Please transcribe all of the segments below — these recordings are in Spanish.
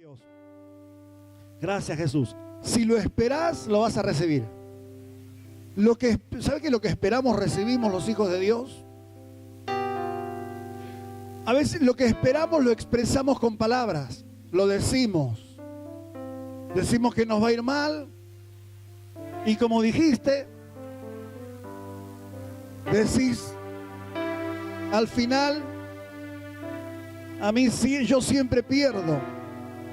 Dios. Gracias, Jesús. Si lo esperás, lo vas a recibir. ¿Sabe que lo que esperamos recibimos los hijos de Dios? A veces lo que esperamos lo expresamos con palabras, lo decimos. Decimos que nos va a ir mal y como dijiste, decís al final, a mí sí, yo siempre pierdo.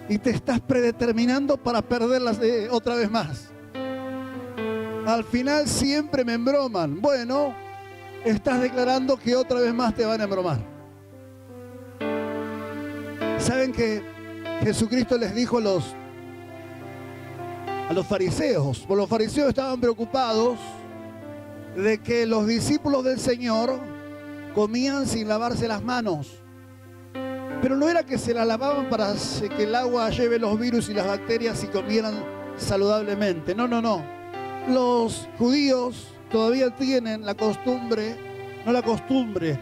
Y te estás predeterminando para perderlas otra vez más. Al final siempre me embroman. Bueno, estás declarando que otra vez más te van a embromar. ¿Saben que Jesucristo les dijo a los fariseos? Porque los fariseos estaban preocupados de que los discípulos del Señor comían sin lavarse las manos. Pero no era que se la lavaban para que el agua lleve los virus y las bacterias y comieran saludablemente. No, no, no. Los judíos todavía tienen la costumbre, no la costumbre,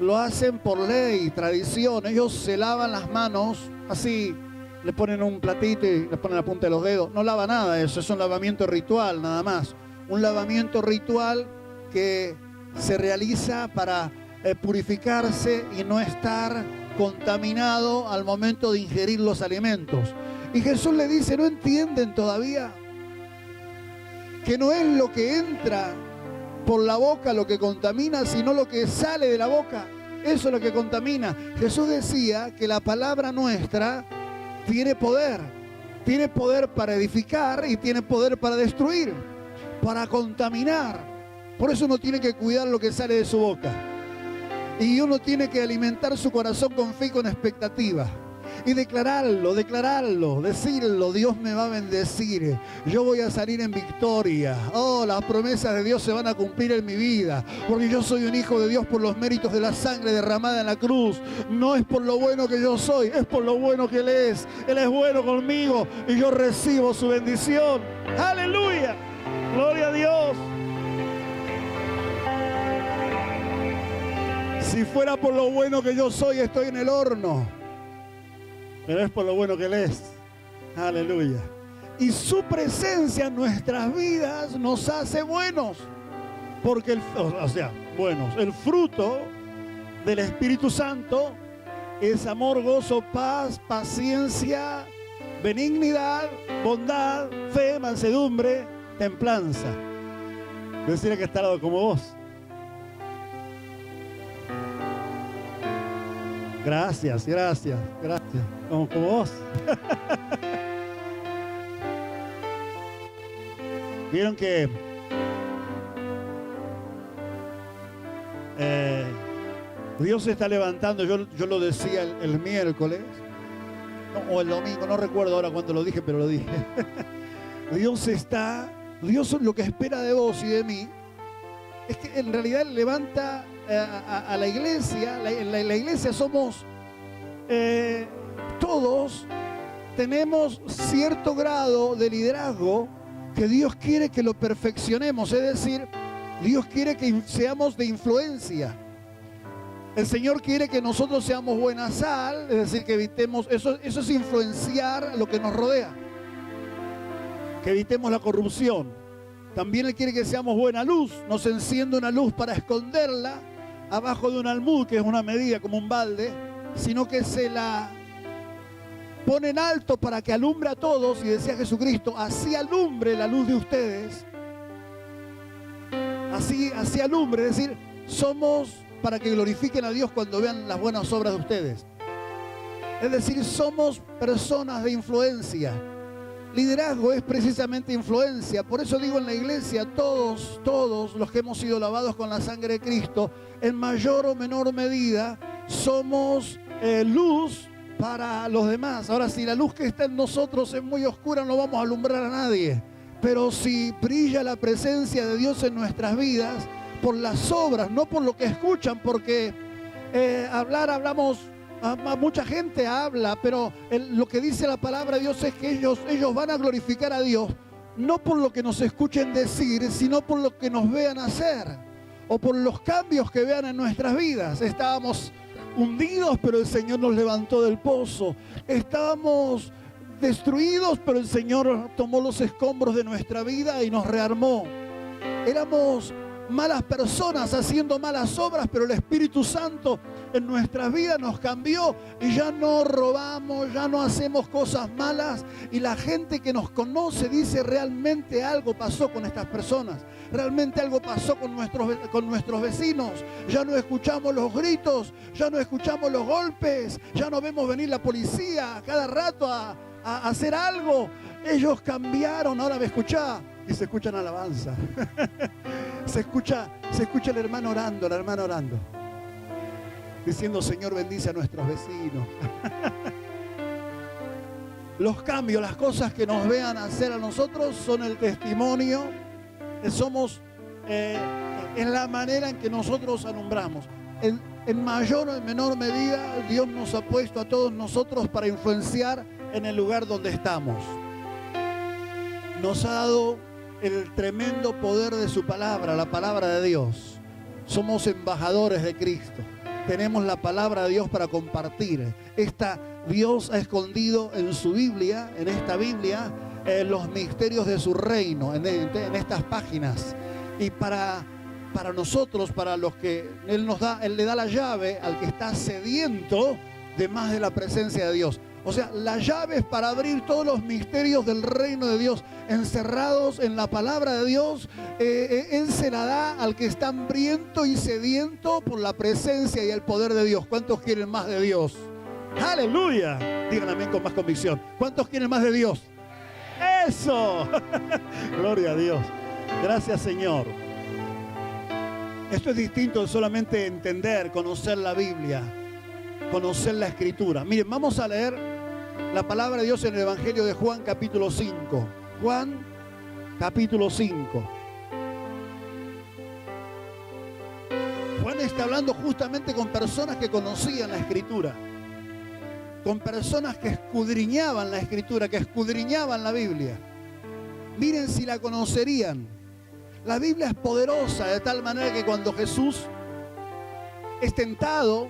lo hacen por ley, tradición. Ellos se lavan las manos, así le ponen un platito y le ponen la punta de los dedos. No lava nada eso, es un lavamiento ritual nada más. Un lavamiento ritual que se realiza para purificarse y no estar contaminado al momento de ingerir los alimentos. Y Jesús le dice, ¿no entienden todavía? Que no es lo que entra por la boca lo que contamina, sino lo que sale de la boca. Eso es lo que contamina. Jesús decía que la palabra nuestra tiene poder. Tiene poder para edificar y tiene poder para destruir, para contaminar. Por eso uno tiene que cuidar lo que sale de su boca. Y uno tiene que alimentar su corazón con fe y con expectativa. Y declararlo, decirlo, Dios me va a bendecir. Yo voy a salir en victoria. Oh, las promesas de Dios se van a cumplir en mi vida. Porque yo soy un hijo de Dios por los méritos de la sangre derramada en la cruz. No es por lo bueno que yo soy, es por lo bueno que Él es. Él es bueno conmigo y yo recibo su bendición. ¡Aleluya! ¡Gloria a Dios! Si fuera por lo bueno que yo soy, estoy en el horno. Pero es por lo bueno que Él es. Aleluya. Y su presencia en nuestras vidas nos hace buenos. Porque, buenos. El fruto del Espíritu Santo es amor, gozo, paz, paciencia, benignidad, bondad, fe, mansedumbre, templanza. Decirle que está al lado como vos. Gracias. Como vos. Vieron que Dios se está levantando. Yo lo decía el miércoles o el domingo, no recuerdo ahora cuándo lo dije, pero lo dije. Dios lo que espera de vos y de mí es que en realidad levanta a la iglesia. La iglesia somos todos tenemos cierto grado de liderazgo que Dios quiere que lo perfeccionemos, es decir, Dios quiere que seamos de influencia. El Señor quiere que nosotros seamos buena sal, es decir, que evitemos, eso es influenciar lo que nos rodea, que evitemos la corrupción. También Él quiere que seamos buena luz, no se enciende una luz para esconderla abajo de un almud, que es una medida como un balde, sino que se la pone en alto para que alumbre a todos. Y decía Jesucristo, así alumbre la luz de ustedes, así alumbre, es decir, somos para que glorifiquen a Dios cuando vean las buenas obras de ustedes. Es decir, somos personas de influencia. Liderazgo es precisamente influencia. Por eso digo, en la iglesia todos los que hemos sido lavados con la sangre de Cristo, en mayor o menor medida somos luz para los demás. Ahora, si la luz que está en nosotros es muy oscura, no vamos a alumbrar a nadie. Pero si brilla la presencia de Dios en nuestras vidas, por las obras, no por lo que escuchan, porque hablamos, mucha gente habla, pero lo que dice la palabra de Dios es que ellos van a glorificar a Dios, no por lo que nos escuchen decir, sino por lo que nos vean hacer, o por los cambios que vean en nuestras vidas. Estábamos hundidos, pero el Señor nos levantó del pozo. Estábamos destruidos, pero el Señor tomó los escombros de nuestra vida y nos rearmó. Éramos malas personas haciendo malas obras, pero el Espíritu Santo en nuestras vidas nos cambió y ya no robamos, ya no hacemos cosas malas, y la gente que nos conoce dice: realmente algo pasó con estas personas, realmente algo pasó con nuestros vecinos. Ya no escuchamos los gritos, ya no escuchamos los golpes, ya no vemos venir la policía cada rato a hacer algo. Ellos cambiaron. Ahora me escuchá, y se escuchan alabanza. se escucha el hermano orando, la hermana orando, diciendo: Señor, bendice a nuestros vecinos. Los cambios, las cosas que nos vean hacer a nosotros son el testimonio que somos, en la manera en que nosotros alumbramos. En mayor o en menor medida, Dios nos ha puesto a todos nosotros para influenciar en el lugar donde estamos. Nos ha dado el tremendo poder de su palabra, la palabra de Dios. Somos embajadores de Cristo. Tenemos la palabra de Dios para compartir. Dios ha escondido en su Biblia, en esta Biblia, los misterios de su reino, en estas páginas. Y para nosotros, para los que Él le da la llave al que está sediento de más de la presencia de Dios. O sea, la llave es para abrir todos los misterios del reino de Dios encerrados en la palabra de Dios. Él se la da al que está hambriento y sediento por la presencia y el poder de Dios. ¿Cuántos quieren más de Dios? ¡Aleluya! Digan amén con más convicción. ¿Cuántos quieren más de Dios? ¡Eso! Gloria a Dios. Gracias, Señor. Esto es distinto de solamente entender, conocer la Biblia, conocer la Escritura. Miren, vamos a leer la palabra de Dios en el Evangelio de Juan, capítulo 5. Juan, capítulo 5. Juan está hablando justamente con personas que conocían la Escritura, con personas que escudriñaban la Escritura, que escudriñaban la Biblia. Miren si la conocerían. La Biblia es poderosa de tal manera que cuando Jesús es tentado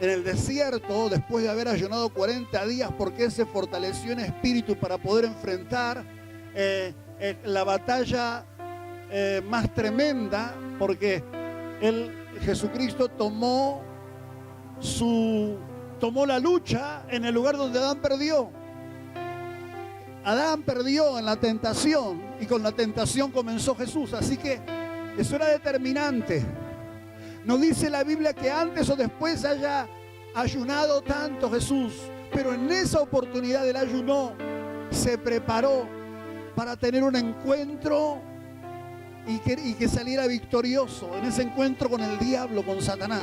en el desierto, después de haber ayunado 40 días, porque Él se fortaleció en espíritu para poder enfrentar la batalla más tremenda, porque Jesucristo tomó la lucha en el lugar donde Adán perdió. Adán perdió en la tentación y con la tentación comenzó Jesús. Así que eso era determinante. No dice la Biblia que antes o después haya ayunado tanto Jesús, pero en esa oportunidad Él ayunó, se preparó para tener un encuentro y que saliera victorioso en ese encuentro con el diablo, con Satanás.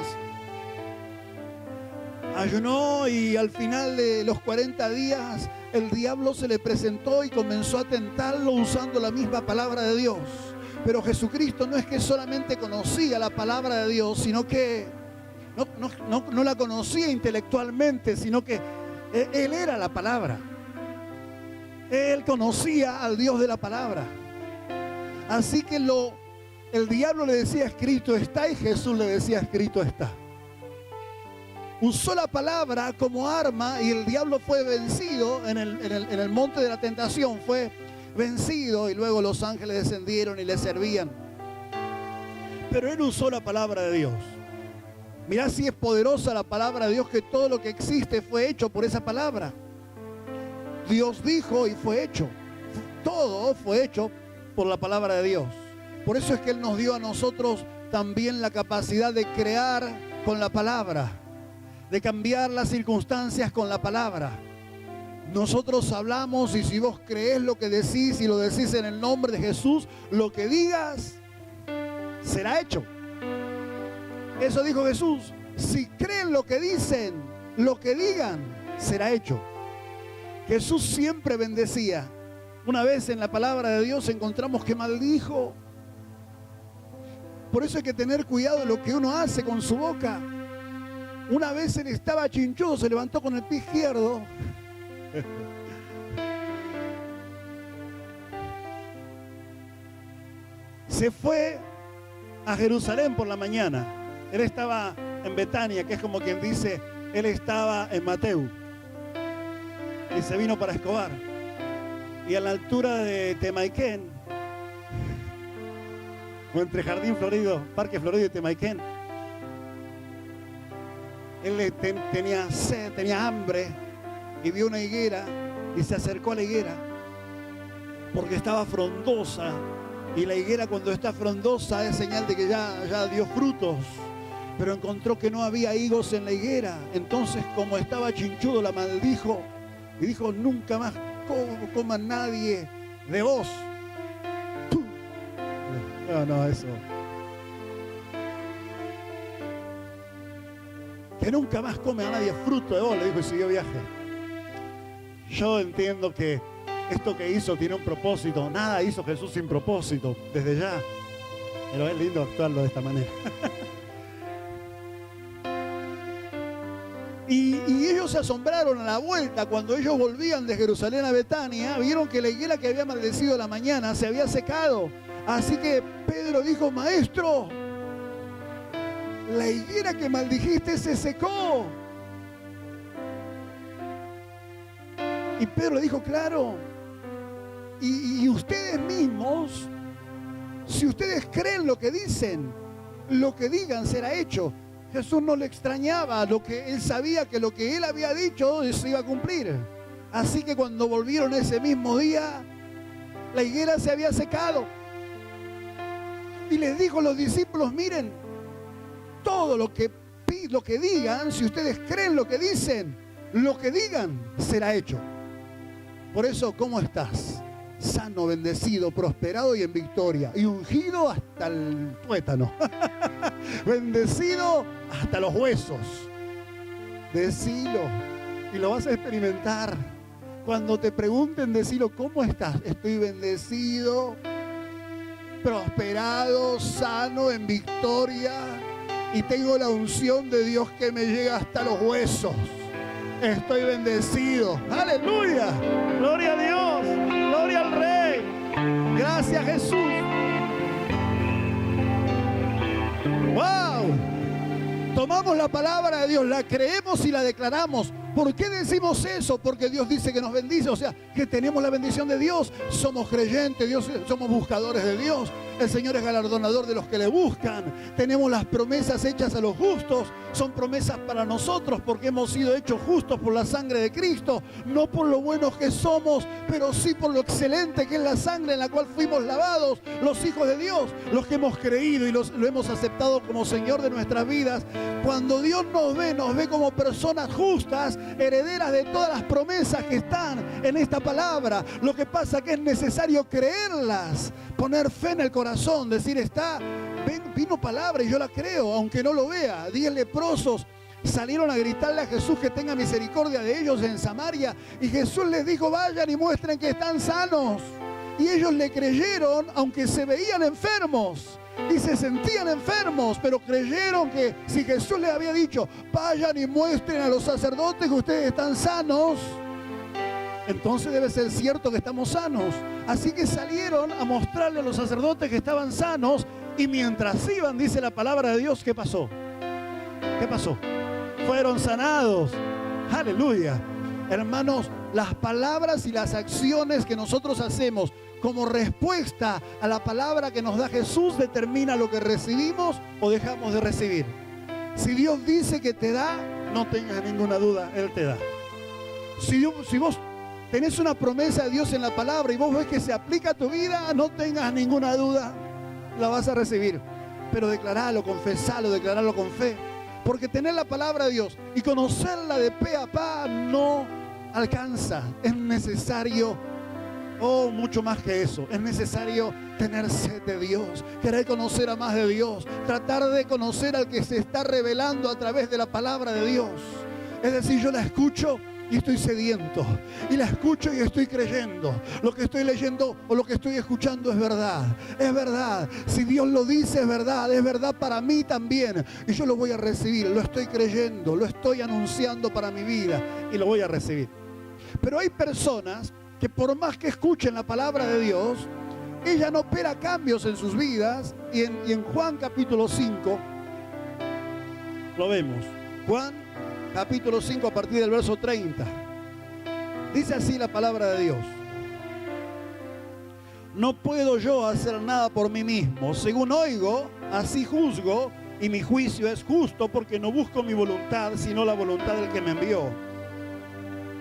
Ayunó y al final de los 40 días el diablo se le presentó y comenzó a tentarlo usando la misma palabra de Dios. Pero Jesucristo no es que solamente conocía la palabra de Dios, sino que no la conocía intelectualmente, sino que Él era la palabra. Él conocía al Dios de la palabra. Así que el diablo le decía: escrito está, y Jesús le decía: escrito está. Usó la palabra como arma y el diablo fue vencido en el monte de la tentación. Fue vencido y luego los ángeles descendieron y le servían. Pero Él usó la palabra de Dios. Mirá si es poderosa la palabra de Dios, que todo lo que existe fue hecho por esa palabra. Dios dijo y fue hecho. Todo fue hecho por la palabra de Dios. Por eso es que Él nos dio a nosotros también la capacidad de crear con la palabra, de cambiar las circunstancias con la palabra. Nosotros hablamos y si vos creés lo que decís y lo decís en el nombre de Jesús, lo que digas será hecho. Eso dijo Jesús: si creen lo que dicen, lo que digan será hecho. Jesús siempre bendecía. Una vez en la palabra de Dios encontramos que maldijo. Por eso hay que tener cuidado de lo que uno hace con su boca. Una vez Él estaba chinchudo, se levantó con el pie izquierdo. Se fue a Jerusalén por la mañana. Él estaba en Betania, que es como quien dice, él estaba en Mateu y se vino para Escobar. Y a la altura de Temaiken, o entre Jardín Florido, Parque Florido y Temaiken, él tenía sed, tenía hambre y vio una higuera y se acercó a la higuera porque estaba frondosa. Y la higuera, cuando está frondosa, es señal de que ya dio frutos. Pero encontró que no había higos en la higuera. Entonces, como estaba chinchudo, la maldijo y dijo: nunca más coma nadie de vos. No, eso. Que nunca más come a nadie fruto de vos, le dijo, y siguió viaje. Yo entiendo que esto que hizo tiene un propósito. Nada hizo Jesús sin propósito, desde ya. Pero es lindo actuarlo de esta manera. Y ellos se asombraron a la vuelta. Cuando ellos volvían de Jerusalén a Betania, vieron que la higuera que había maldecido a la mañana se había secado. Así que Pedro dijo: maestro, la higuera que maldijiste se secó. Y Pedro le dijo: claro. Y ustedes mismos, si ustedes creen lo que dicen, lo que digan será hecho. Jesús no le extrañaba, él sabía que lo que él había dicho se iba a cumplir. Así que cuando volvieron ese mismo día, la higuera se había secado. Y les dijo a los discípulos: miren, todo lo que digan, si ustedes creen lo que dicen, lo que digan será hecho. Por eso, ¿cómo estás? Sano, bendecido, prosperado y en victoria. Y ungido hasta el tuétano. Bendecido hasta los huesos. Decilo. Y lo vas a experimentar. Cuando te pregunten, decilo: ¿cómo estás? Estoy bendecido, prosperado, sano, en victoria. Y tengo la unción de Dios que me llega hasta los huesos. Estoy bendecido. ¡Aleluya! ¡Gloria a Dios! ¡Gloria al Rey! ¡Gracias, Jesús! ¡Wow! Tomamos la palabra de Dios, la creemos y la declaramos. ¿Por qué decimos eso? Porque Dios dice que nos bendice, o sea, que tenemos la bendición de Dios. Somos creyentes, somos buscadores de Dios. El Señor es galardonador de los que le buscan. Tenemos las promesas hechas a los justos. Son promesas para nosotros porque hemos sido hechos justos por la sangre de Cristo. No por lo buenos que somos, pero sí por lo excelente que es la sangre en la cual fuimos lavados, los hijos de Dios, los que hemos creído y lo hemos aceptado como Señor de nuestras vidas. Cuando Dios nos ve como personas justas, herederas de todas las promesas que están en esta palabra. Lo que pasa es que es necesario creerlas, poner fe en el corazón, decir: vino palabra y yo la creo, aunque no lo vea. 10 leprosos salieron a gritarle a Jesús que tenga misericordia de ellos en Samaria, y Jesús les dijo: vayan y muestren que están sanos. Y ellos le creyeron, aunque se veían enfermos y se sentían enfermos, pero creyeron que si Jesús les había dicho: vayan y muestren a los sacerdotes que ustedes están sanos, entonces debe ser cierto que estamos sanos. Así que salieron a mostrarle a los sacerdotes que estaban sanos, y mientras iban, dice la palabra de Dios, ¿qué pasó? ¿Qué pasó? Fueron sanados. ¡Aleluya! Hermanos, las palabras y las acciones que nosotros hacemos como respuesta a la palabra que nos da Jesús determina lo que recibimos o dejamos de recibir. Si Dios dice que te da, no tengas ninguna duda, Él te da. Si vos tenés una promesa de Dios en la palabra y vos ves que se aplica a tu vida, no tengas ninguna duda, la vas a recibir. Pero declaralo, confesalo, declaralo con fe. Porque tener la palabra de Dios y conocerla de pe a pa no alcanza. Es necesario, mucho más que eso. Es necesario tener sed de Dios, querer conocer a más de Dios, tratar de conocer al que se está revelando a través de la palabra de Dios. Es decir, yo la escucho y estoy sediento, y la escucho y estoy creyendo. Lo que estoy leyendo o lo que estoy escuchando es verdad. Es verdad. Si Dios lo dice, es verdad para mí también, y yo lo voy a recibir. Lo estoy creyendo, lo estoy anunciando para mi vida y lo voy a recibir. Pero hay personas que por más que escuchen la palabra de Dios, ella no opera cambios en sus vidas. Y en Juan capítulo 5 Lo vemos. Juan, capítulo 5, a partir del verso 30. Dice así la palabra de Dios. No puedo yo hacer nada por mí mismo. Según oigo, así juzgo, y mi juicio es justo, porque no busco mi voluntad, sino la voluntad del que me envió,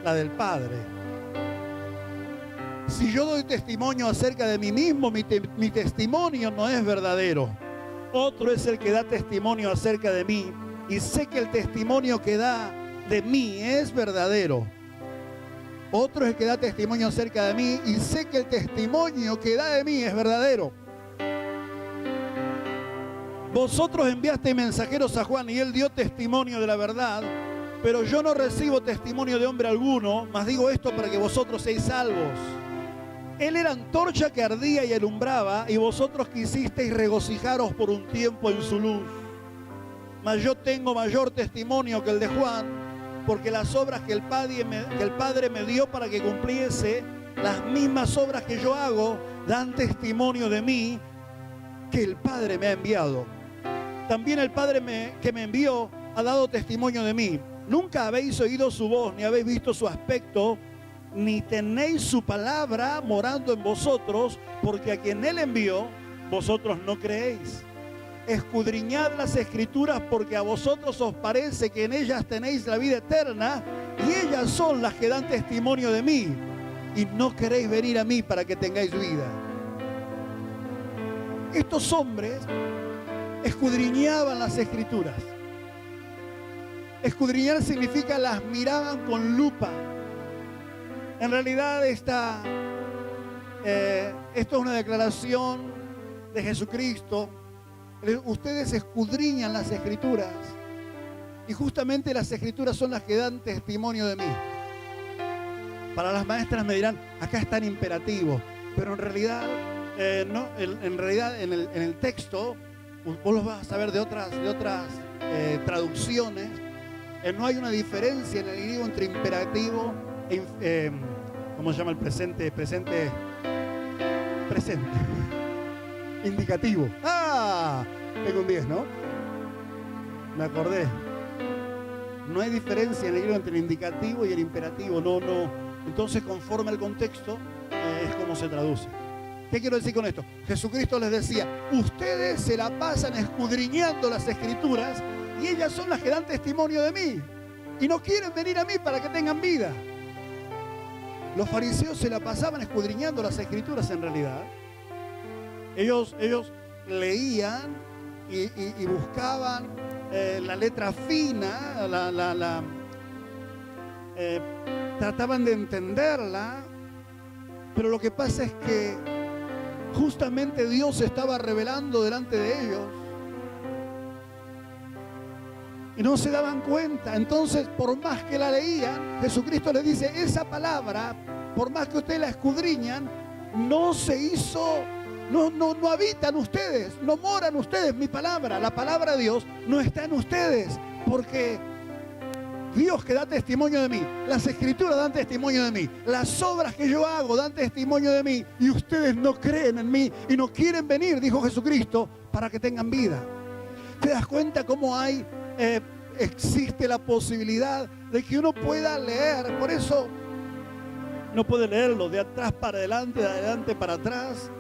la del Padre. Si yo doy testimonio acerca de mí mismo, mi testimonio no es verdadero. Otro es el que da testimonio acerca de mí, y sé que el testimonio que da de mí es verdadero. Otro es el que da testimonio acerca de mí, y sé que el testimonio que da de mí es verdadero. Vosotros enviasteis mensajeros a Juan, y él dio testimonio de la verdad, pero yo no recibo testimonio de hombre alguno, mas digo esto para que vosotros seáis salvos. Él era antorcha que ardía y alumbraba, y vosotros quisisteis regocijaros por un tiempo en su luz. Mas yo tengo mayor testimonio que el de Juan, porque las obras que el Padre me dio para que cumpliese, las mismas obras que yo hago, dan testimonio de mí, que el Padre me ha enviado. También el Padre que me envió ha dado testimonio de mí. Nunca habéis oído su voz, ni habéis visto su aspecto, ni tenéis su palabra morando en vosotros, porque a quien él envió, vosotros no creéis. Escudriñad las Escrituras, porque a vosotros os parece que en ellas tenéis la vida eterna, y ellas son las que dan testimonio de mí, y no queréis venir a mí para que tengáis vida. Estos hombres escudriñaban las Escrituras. Escudriñar significa las miraban con lupa. En realidad esto es una declaración de Jesucristo. Ustedes escudriñan las Escrituras, y justamente las Escrituras son las que dan testimonio de mí. Para las maestras me dirán, acá está en imperativo, pero en realidad no, en el texto, vos lo vas a ver de otras traducciones, no hay una diferencia en el griego entre imperativo e ¿cómo se llama el presente? Presente. Indicativo. ¡Ah! Tengo un 10, ¿no? Me acordé. No hay diferencia en el griego entre el indicativo y el imperativo. No. Entonces, conforme al contexto, es como se traduce. ¿Qué quiero decir con esto? Jesucristo les decía, ustedes se la pasan escudriñando las Escrituras, y ellas son las que dan testimonio de mí, y no quieren venir a mí para que tengan vida. Los fariseos se la pasaban escudriñando las Escrituras en realidad. Ellos leían y buscaban la letra fina, trataban de entenderla, pero lo que pasa es que justamente Dios se estaba revelando delante de ellos y no se daban cuenta. Entonces, por más que la leían, Jesucristo les dice, esa palabra, por más que ustedes la escudriñan, no se hizo, no habitan ustedes, no moran ustedes. Mi palabra, la palabra de Dios, no está en ustedes, porque Dios que da testimonio de mí, las Escrituras dan testimonio de mí, las obras que yo hago dan testimonio de mí, y ustedes no creen en mí y no quieren venir, dijo Jesucristo, para que tengan vida. ¿Te das cuenta cómo existe la posibilidad de que uno pueda leer? Por eso no puede leerlo de atrás para adelante, de adelante para atrás,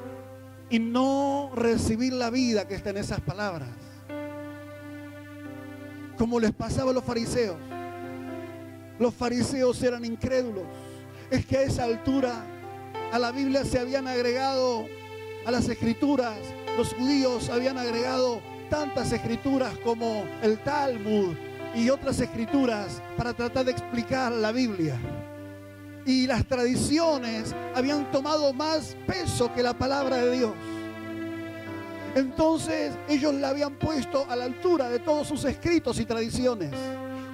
y no recibir la vida que está en esas palabras, como les pasaba a los fariseos. Los fariseos eran incrédulos. Es que a esa altura a la Biblia se habían agregado, a las Escrituras, los judíos habían agregado tantas escrituras como el Talmud y otras escrituras para tratar de explicar la Biblia. Y las tradiciones habían tomado más peso que la palabra de Dios. Entonces ellos la habían puesto a la altura de todos sus escritos y tradiciones.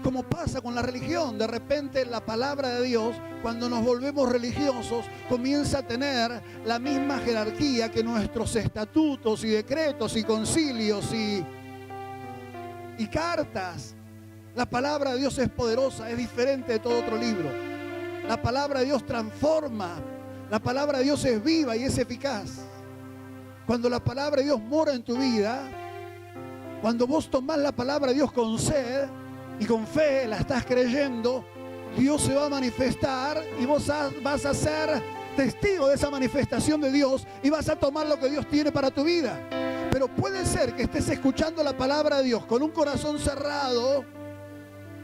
Como pasa con la religión, de repente la palabra de Dios, cuando nos volvemos religiosos, comienza a tener la misma jerarquía que nuestros estatutos y decretos y concilios y cartas. La palabra de Dios es poderosa, es diferente de todo otro libro. La palabra de Dios transforma, la palabra de Dios es viva y es eficaz. Cuando la palabra de Dios mora en tu vida, Cuando vos tomás la palabra de Dios con sed y con fe, la estás creyendo, Dios se va a manifestar y vos vas a ser testigo de esa manifestación de Dios y vas a tomar lo que Dios tiene para tu vida. Pero puede ser que estés escuchando la palabra de Dios con un corazón cerrado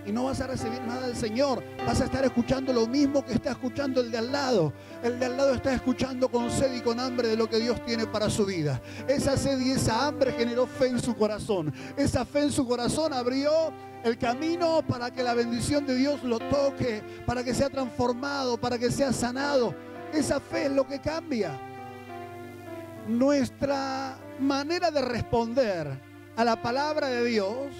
y no vas a recibir nada del Señor. Vas a estar escuchando lo mismo que está escuchando el de al lado. El de al lado está escuchando con sed y con hambre de lo que Dios tiene para su vida. Esa sed y esa hambre generó fe en su corazón. Esa fe en su corazón abrió el camino para que la bendición de Dios lo toque, para que sea transformado, para que sea sanado. Esa fe es lo que cambia. Nuestra manera de responder a la palabra de Dios,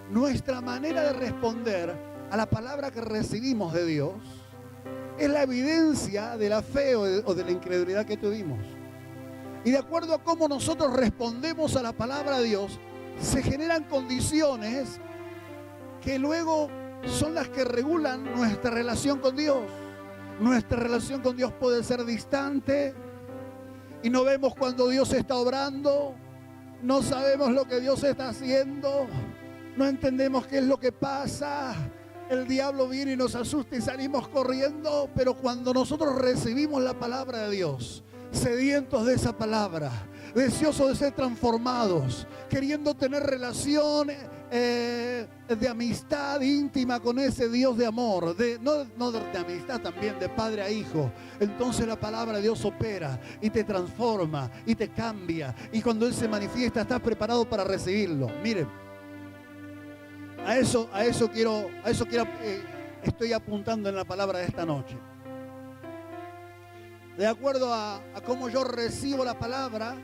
nuestra manera de responder a la palabra que recibimos de Dios, es la evidencia de la fe o de la incredulidad que tuvimos. Y de acuerdo a cómo nosotros respondemos a la palabra de Dios, se generan condiciones que luego son las que regulan nuestra relación con Dios. Nuestra relación con Dios puede ser distante y no vemos cuando Dios está obrando, no sabemos lo que Dios está haciendo, no entendemos qué es lo que pasa. El diablo viene y nos asusta y salimos corriendo, pero cuando nosotros recibimos la palabra de Dios, sedientos de esa palabra, deseosos de ser transformados, queriendo tener relación de amistad íntima con ese Dios de amor, no de amistad también, de padre a hijo, entonces la palabra de Dios opera y te transforma y te cambia, y cuando Él se manifiesta estás preparado para recibirlo. Miren, a eso estoy apuntando en la palabra de esta noche. De acuerdo a cómo yo recibo la palabra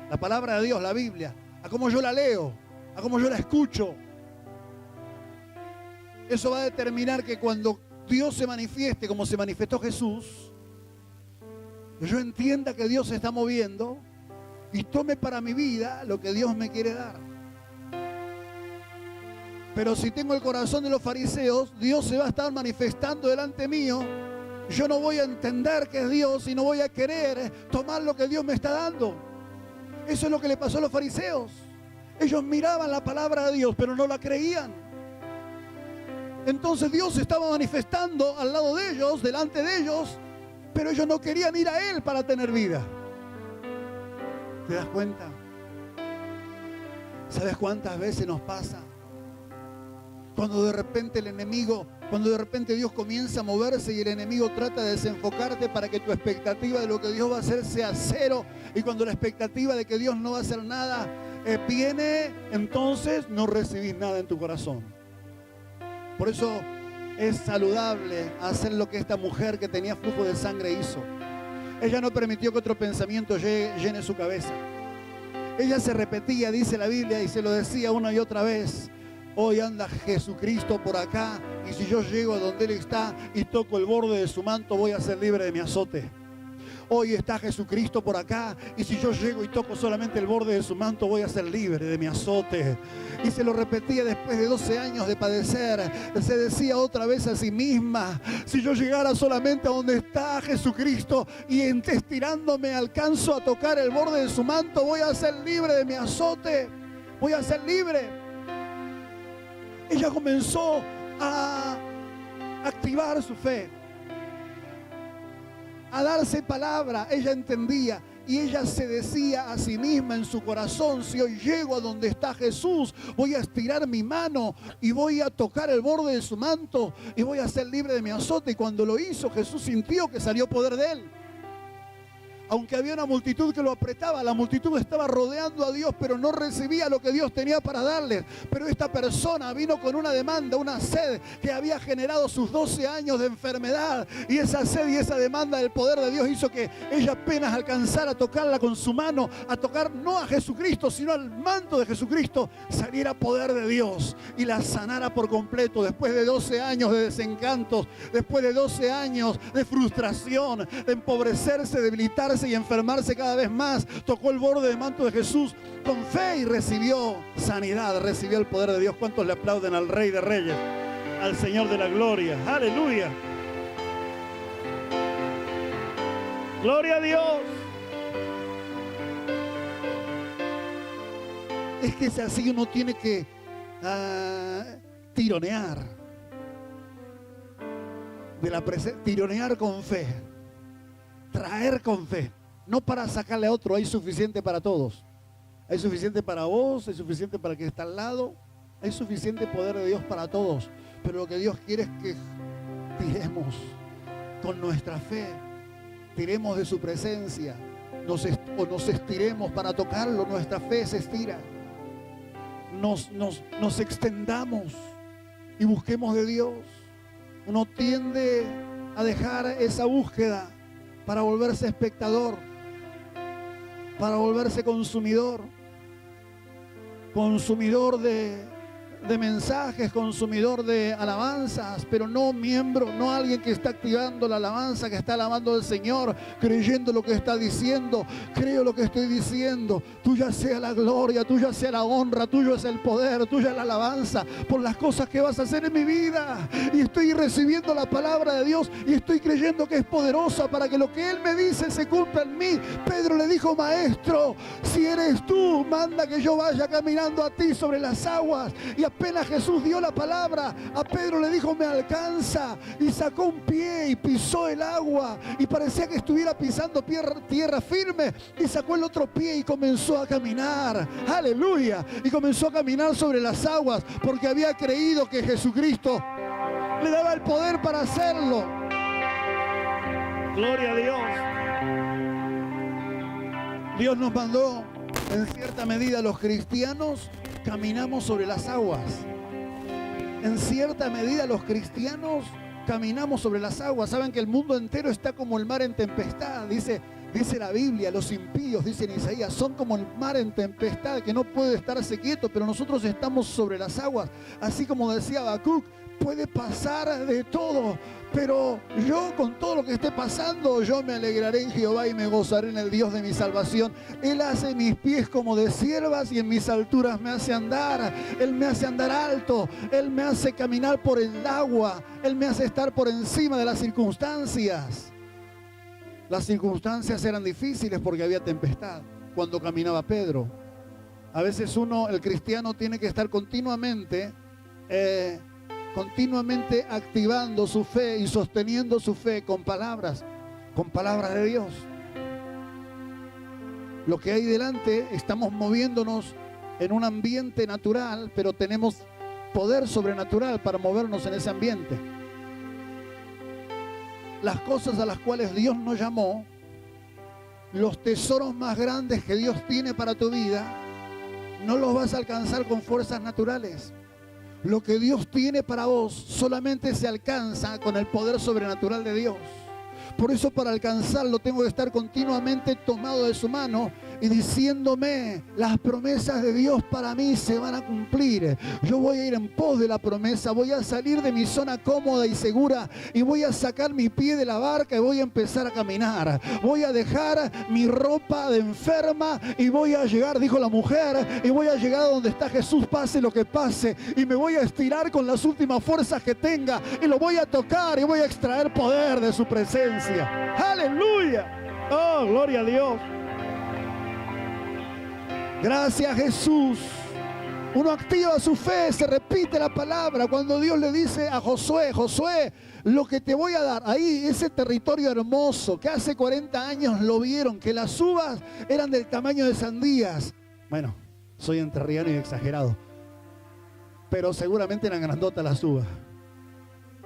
de Dios, la Biblia, a cómo yo la leo, a cómo yo la escucho, eso va a determinar que cuando Dios se manifieste como se manifestó Jesús, que yo entienda que Dios se está moviendo y tome para mi vida lo que Dios me quiere dar. Pero si tengo el corazón de los fariseos, Dios se va a estar manifestando delante mío. Yo no voy a entender que es Dios y no voy a querer tomar lo que Dios me está dando. Eso es lo que le pasó a los fariseos. Ellos miraban la palabra de Dios, pero no la creían. Entonces Dios se estaba manifestando al lado de ellos, delante de ellos, pero ellos no querían ir a Él para tener vida. ¿Te das cuenta? ¿Sabes cuántas veces nos pasa? Cuando de repente Dios comienza a moverse y el enemigo trata de desenfocarte para que tu expectativa de lo que Dios va a hacer sea cero, y cuando la expectativa de que Dios no va a hacer nada viene, entonces no recibís nada en tu corazón. Por eso es saludable hacer lo que esta mujer que tenía flujo de sangre hizo. Ella no permitió que otro pensamiento llene su cabeza. Ella se repetía, dice la Biblia, y se lo decía una y otra vez: hoy anda Jesucristo por acá, y si yo llego a donde Él está y toco el borde de su manto, voy a ser libre de mi azote. Hoy está Jesucristo por acá, y si yo llego y toco solamente el borde de su manto, voy a ser libre de mi azote. Y se lo repetía después de 12 años de padecer. Se decía otra vez a sí misma: si yo llegara solamente a donde está Jesucristo y estirándome alcanzo a tocar el borde de su manto, voy a ser libre de mi azote. Voy a ser libre. Ella comenzó a activar su fe, a darse palabra. Ella entendía y ella se decía a sí misma en su corazón: si hoy llego a donde está Jesús, voy a estirar mi mano y voy a tocar el borde de su manto y voy a ser libre de mi azote. Y cuando lo hizo, Jesús sintió que salió poder de Él. Aunque había una multitud que lo apretaba, la multitud estaba rodeando a Dios, pero no recibía lo que Dios tenía para darles. Pero esta persona vino con una demanda, una sed que había generado sus 12 años de enfermedad. Y esa sed y esa demanda del poder de Dios hizo que ella apenas alcanzara a tocarla con su mano, a tocar no a Jesucristo, sino al manto de Jesucristo, saliera poder de Dios y la sanara por completo. Después de 12 años de desencantos, después de 12 años de frustración, de empobrecerse, debilitarse y enfermarse cada vez más, tocó el borde del manto de Jesús con fe y recibió sanidad, recibió el poder de Dios. ¿Cuántos le aplauden al Rey de Reyes, al Señor de la Gloria? ¡Aleluya! ¡Gloria a Dios! Es que es así, uno tiene que tironear. Tironear con fe. Traer con fe. No para sacarle a otro, hay suficiente para todos. Hay suficiente para vos, hay suficiente para el que está al lado. Hay suficiente poder de Dios para todos. Pero lo que Dios quiere es que tiremos con nuestra fe. Tiremos de su presencia. Nos estiremos para tocarlo. Nuestra fe se estira. Nos extendamos y busquemos de Dios. Uno tiende a dejar esa búsqueda para volverse espectador, para volverse consumidor de mensajes, consumidor de alabanzas, pero no miembro, no alguien que está activando la alabanza, que está alabando al Señor, creyendo lo que está diciendo. Creo lo que estoy diciendo. Tuya sea la gloria, tuya sea la honra, tuyo es el poder, tuya es la alabanza por las cosas que vas a hacer en mi vida. Y estoy recibiendo la palabra de Dios y estoy creyendo que es poderosa para que lo que Él me dice se cumpla en mí. Pedro le dijo: Maestro, si eres tú, manda que yo vaya caminando a ti sobre las aguas. Y apenas Jesús dio la palabra, a Pedro le dijo: me alcanza. Y sacó un pie y pisó el agua y parecía que estuviera pisando tierra firme, y sacó el otro pie y comenzó a caminar. Aleluya. Y comenzó a caminar sobre las aguas porque había creído que Jesucristo le daba el poder para hacerlo. Gloria a Dios. Dios nos mandó, en cierta medida, los cristianos caminamos sobre las aguas. En cierta medida los cristianos caminamos sobre las aguas. Saben que el mundo entero está como el mar en tempestad. Dice la Biblia, los impíos, dice en Isaías, son como el mar en tempestad, que no puede estarse quieto, pero nosotros estamos sobre las aguas. Así como decía Habacuc, puede pasar de todo, pero yo, con todo lo que esté pasando, yo me alegraré en Jehová y me gozaré en el Dios de mi salvación. Él hace mis pies como de ciervas y en mis alturas me hace andar. Él me hace andar alto. Él me hace caminar por el agua. Él me hace estar por encima de las circunstancias. Las circunstancias eran difíciles porque había tempestad cuando caminaba Pedro. A veces el cristiano, tiene que estar continuamente activando su fe y sosteniendo su fe con palabras de Dios. Lo que hay delante, estamos moviéndonos en un ambiente natural, pero tenemos poder sobrenatural para movernos en ese ambiente. Las cosas a las cuales Dios nos llamó, los tesoros más grandes que Dios tiene para tu vida, no los vas a alcanzar con fuerzas naturales. Lo que Dios tiene para vos solamente se alcanza con el poder sobrenatural de Dios. Por eso, para alcanzarlo, tengo que estar continuamente tomado de su mano y diciéndome: las promesas de Dios para mí se van a cumplir. Yo voy a ir en pos de la promesa, voy a salir de mi zona cómoda y segura y voy a sacar mi pie de la barca y voy a empezar a caminar. Voy a dejar mi ropa de enferma y voy a llegar, dijo la mujer, y voy a llegar a donde está Jesús, pase lo que pase, y me voy a estirar con las últimas fuerzas que tenga y lo voy a tocar y voy a extraer poder de su presencia. Aleluya. Oh, gloria a Dios. Gracias, Jesús. Uno activa su fe, se repite la palabra. Cuando Dios le dice a Josué: Josué, lo que te voy a dar, ahí, ese territorio hermoso, que hace 40 años lo vieron, que las uvas eran del tamaño de sandías. Bueno, soy entrerriano y exagerado, pero seguramente eran grandotas las uvas.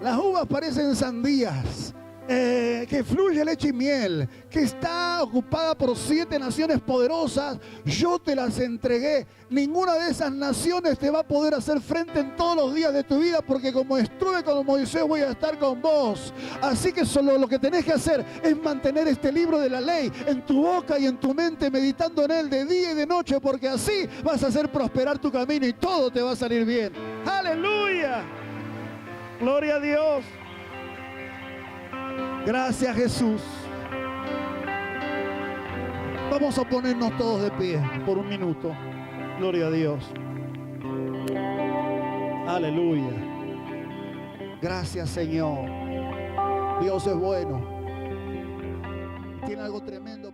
Las uvas parecen sandías. Que fluye leche y miel, que está ocupada por 7 naciones poderosas. Yo te las entregué. Ninguna de esas naciones te va a poder hacer frente en todos los días de tu vida, porque como estuve con Moisés, voy a estar con vos. Así que solo lo que tenés que hacer es mantener este libro de la ley en tu boca y en tu mente, meditando en él de día y de noche, porque así vas a hacer prosperar tu camino y todo te va a salir bien. ¡Aleluya! ¡Gloria a Dios! Gracias, Jesús. Vamos a ponernos todos de pie por un minuto. Gloria a Dios. Aleluya. Gracias, Señor. Dios es bueno. Tiene algo tremendo.